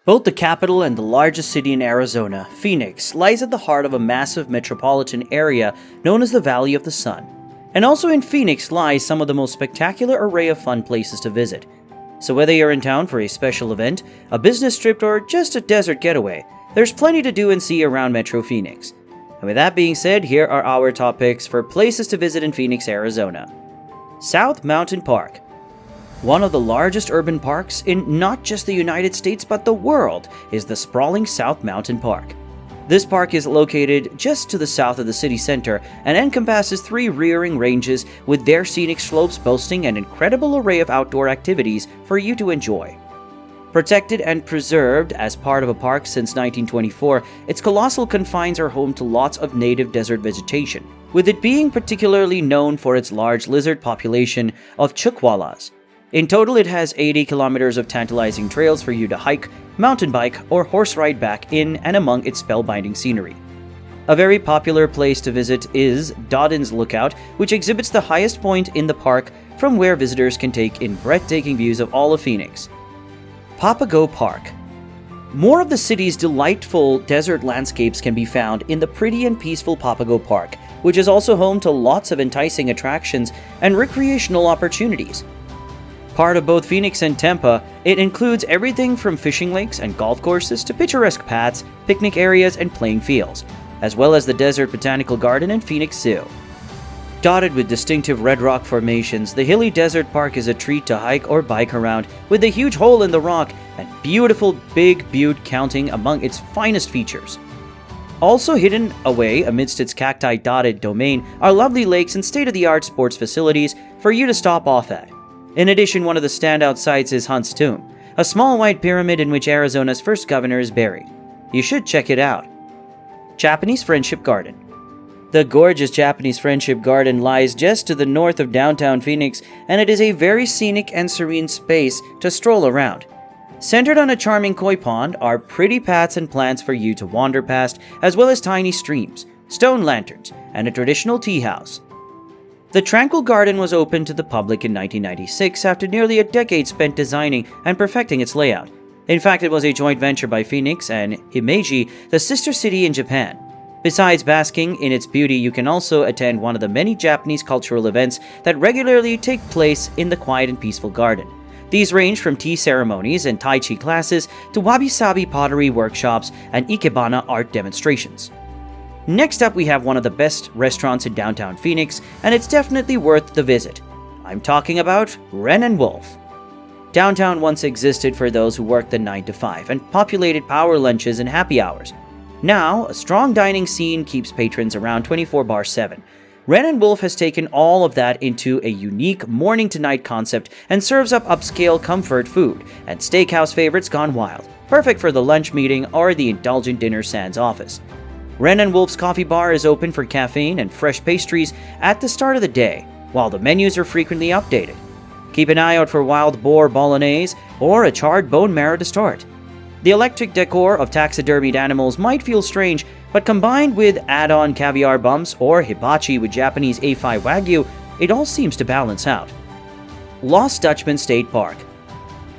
Both the capital and the largest city in Arizona, Phoenix, lies at the heart of a massive metropolitan area known as the Valley of the Sun. And also in Phoenix lies some of the most spectacular array of fun places to visit. So whether you're in town for a special event, a business trip, or just a desert getaway, there's plenty to do and see around Metro Phoenix. And with that being said, here are our top picks for places to visit in Phoenix, Arizona. South Mountain Park. One of the largest urban parks in not just the United States but the world is the sprawling South Mountain Park. This park is located just to the south of the city center and encompasses 3 rearing ranges with their scenic slopes boasting an incredible array of outdoor activities for you to enjoy. Protected and preserved as part of a park since 1924, its colossal confines are home to lots of native desert vegetation, with it being particularly known for its large lizard population of chuckwallas. In total, it has 80 kilometers of tantalizing trails for you to hike, mountain bike, or horse ride back in and among its spellbinding scenery. A very popular place to visit is Doddin's Lookout, which exhibits the highest point in the park from where visitors can take in breathtaking views of all of Phoenix. Papago Park. More of the city's delightful desert landscapes can be found in the pretty and peaceful Papago Park, which is also home to lots of enticing attractions and recreational opportunities. Part of both Phoenix and Tampa, it includes everything from fishing lakes and golf courses to picturesque paths, picnic areas, and playing fields, as well as the Desert Botanical Garden and Phoenix Zoo. Dotted with distinctive red rock formations, the hilly desert park is a treat to hike or bike around, with a huge hole in the rock and beautiful Big Butte counting among its finest features. Also hidden away amidst its cacti-dotted domain are lovely lakes and state-of-the-art sports facilities for you to stop off at. In addition, one of the standout sites is Hunt's Tomb, a small white pyramid in which Arizona's first governor is buried. You should check it out. Japanese Friendship Garden. The gorgeous Japanese Friendship Garden lies just to the north of downtown Phoenix, and it is a very scenic and serene space to stroll around. Centered on a charming koi pond are pretty paths and plants for you to wander past, as well as tiny streams, stone lanterns, and a traditional tea house. The tranquil garden was opened to the public in 1996 after nearly a decade spent designing and perfecting its layout. In fact, it was a joint venture by Phoenix and Himeji, the sister city in Japan. Besides basking in its beauty, you can also attend one of the many Japanese cultural events that regularly take place in the quiet and peaceful garden. These range from tea ceremonies and Tai Chi classes to wabi-sabi pottery workshops and ikebana art demonstrations. Next up, we have one of the best restaurants in downtown Phoenix, and it's definitely worth the visit. I'm talking about Wren Wolf. Downtown once existed for those who worked the 9 to 5 and populated power lunches and happy hours. Now, a strong dining scene keeps patrons around 24/7. Wren Wolf has taken all of that into a unique morning to night concept and serves up upscale comfort food and steakhouse favorites gone wild, perfect for the lunch meeting or the indulgent dinner sans office. Wren Wolf's coffee bar is open for caffeine and fresh pastries at the start of the day, while the menus are frequently updated. Keep an eye out for wild boar bolognese or a charred bone marrow to start. The electric decor of taxidermied animals might feel strange, but combined with add-on caviar bumps or hibachi with Japanese A5 Wagyu, it all seems to balance out. Lost Dutchman State Park.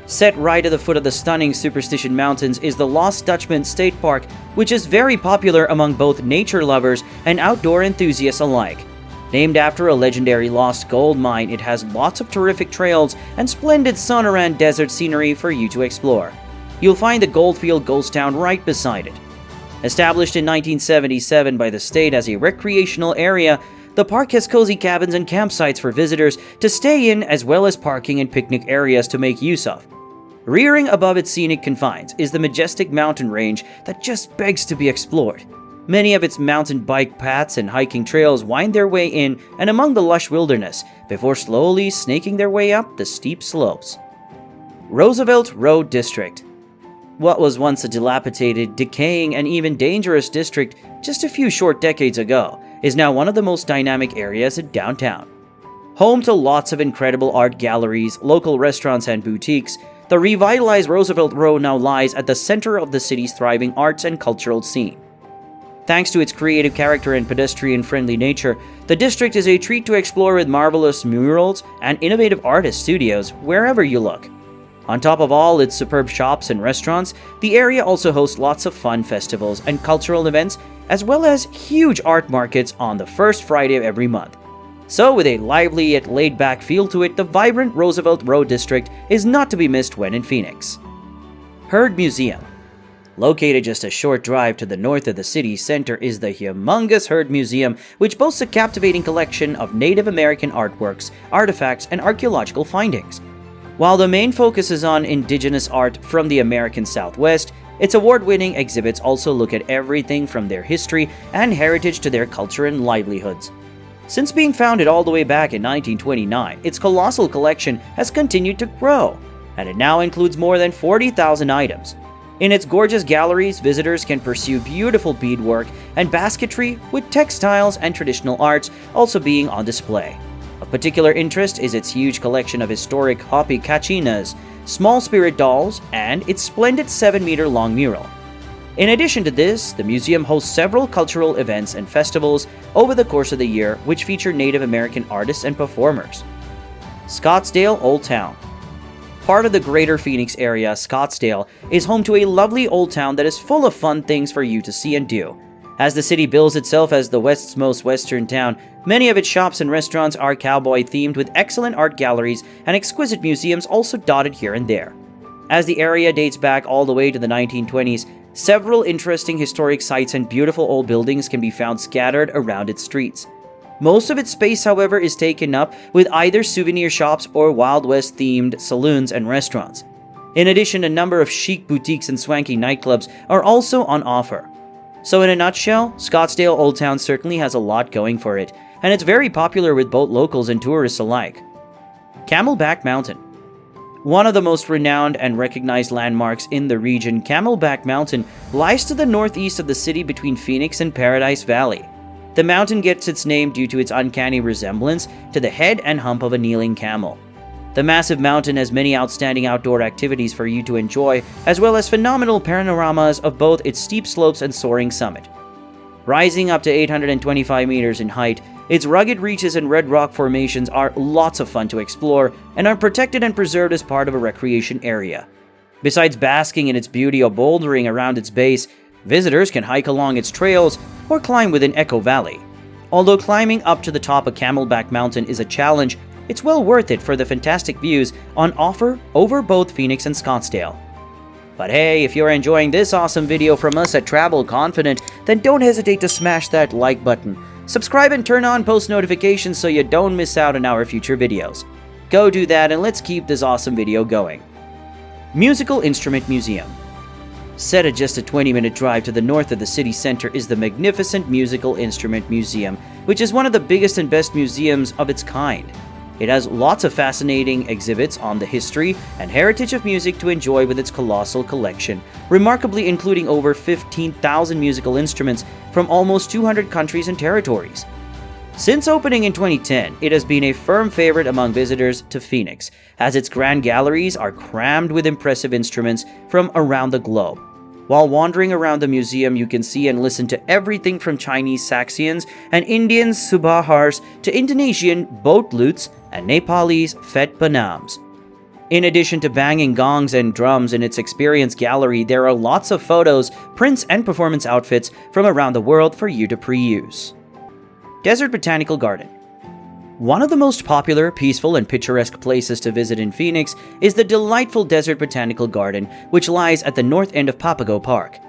Set right at the foot of the stunning Superstition Mountains is the Lost Dutchman State Park, which is very popular among both nature lovers and outdoor enthusiasts alike. Named after a legendary lost gold mine, it has lots of terrific trails and splendid sun-around desert scenery for you to explore. You'll find the Goldfield Ghost Town right beside it. Established in 1977 by the state as a recreational area, the park has cozy cabins and campsites for visitors to stay in, as well as parking and picnic areas to make use of. Rearing above its scenic confines is the majestic mountain range that just begs to be explored. Many of its mountain bike paths and hiking trails wind their way in and among the lush wilderness before slowly snaking their way up the steep slopes. Roosevelt Row District. What was once a dilapidated, decaying, and even dangerous district just a few short decades ago is now one of the most dynamic areas in downtown. Home to lots of incredible art galleries, local restaurants, and boutiques, the revitalized Roosevelt Row now lies at the center of the city's thriving arts and cultural scene. Thanks to its creative character and pedestrian-friendly nature, the district is a treat to explore with marvelous murals and innovative artist studios wherever you look. On top of all its superb shops and restaurants, the area also hosts lots of fun festivals and cultural events, as well as huge art markets on the first Friday of every month. So with a lively yet laid-back feel to it, the vibrant Roosevelt Row District is not to be missed when in Phoenix. Heard Museum. Located just a short drive to the north of the city center is the humongous Heard Museum, which boasts a captivating collection of Native American artworks, artifacts, and archaeological findings. While the main focus is on indigenous art from the American Southwest, its award-winning exhibits also look at everything from their history and heritage to their culture and livelihoods. Since being founded all the way back in 1929, its colossal collection has continued to grow, and it now includes more than 40,000 items. In its gorgeous galleries, visitors can pursue beautiful beadwork and basketry, with textiles and traditional arts also being on display. Of particular interest is its huge collection of historic Hopi kachinas, small spirit dolls, and its splendid 7-meter-long mural. In addition to this, the museum hosts several cultural events and festivals over the course of the year which feature Native American artists and performers. Scotsdale Old Town. Part of the greater Phoenix area, Scottsdale is home to a lovely old town that is full of fun things for you to see and do. As the city bills itself as the West's most western town, many of its shops and restaurants are cowboy-themed, with excellent art galleries and exquisite museums also dotted here and there. As the area dates back all the way to the 1920s, several interesting historic sites and beautiful old buildings can be found scattered around its streets. Most of its space, however, is taken up with either souvenir shops or Wild West-themed saloons and restaurants. In addition, a number of chic boutiques and swanky nightclubs are also on offer. So in a nutshell, Scotsdale Old Town certainly has a lot going for it, and it's very popular with both locals and tourists alike. Camelback Mountain. One of the most renowned and recognized landmarks in the region, Camelback Mountain lies to the northeast of the city between Phoenix and Paradise Valley. The mountain gets its name due to its uncanny resemblance to the head and hump of a kneeling camel. The massive mountain has many outstanding outdoor activities for you to enjoy, as well as phenomenal panoramas of both its steep slopes and soaring summit. Rising up to 825 meters in height, its rugged reaches and red rock formations are lots of fun to explore and are protected and preserved as part of a recreation area. Besides basking in its beauty or bouldering around its base, visitors can hike along its trails or climb within Echo Valley. Although climbing up to the top of Camelback Mountain is a challenge, it's well worth it for the fantastic views on offer over both Phoenix and Scottsdale. But hey, if you're enjoying this awesome video from us at Travel Confident, then don't hesitate to smash that like button. Subscribe and turn on post notifications so you don't miss out on our future videos. Go do that and let's keep this awesome video going. Musical Instrument Museum. Set at just a 20-minute drive to the north of the city center is the magnificent Musical Instrument Museum, which is one of the biggest and best museums of its kind. It has lots of fascinating exhibits on the history and heritage of music to enjoy with its colossal collection, remarkably including over 15,000 musical instruments from almost 200 countries and territories. Since opening in 2010, it has been a firm favorite among visitors to Phoenix, as its grand galleries are crammed with impressive instruments from around the globe. While wandering around the museum, you can see and listen to everything from Chinese saxions and Indian subahars to Indonesian boat lutes and Nepalese fet banams. In addition to banging gongs and drums in its experience gallery, there are lots of photos, prints, and performance outfits from around the world for you to pre-use. Desert Botanical Garden. One of the most popular, peaceful, and picturesque places to visit in Phoenix is the delightful Desert Botanical Garden, which lies at the north end of Papago Park.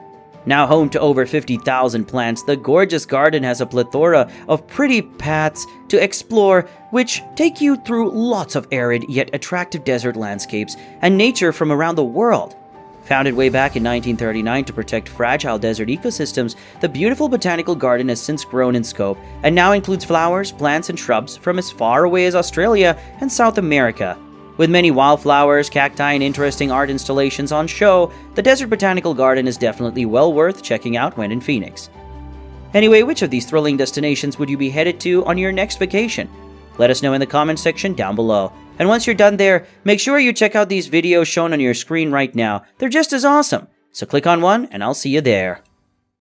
Now home to over 50,000 plants, the gorgeous garden has a plethora of pretty paths to explore, which take you through lots of arid yet attractive desert landscapes and nature from around the world. Founded way back in 1939 to protect fragile desert ecosystems, the beautiful botanical garden has since grown in scope and now includes flowers, plants, and shrubs from as far away as Australia and South America. With many wildflowers, cacti, and interesting art installations on show, the Desert Botanical Garden is definitely well worth checking out when in Phoenix. Anyway, which of these thrilling destinations would you be headed to on your next vacation? Let us know in the comments section down below. And once you're done there, make sure you check out these videos shown on your screen right now. They're just as awesome. So click on one and I'll see you there.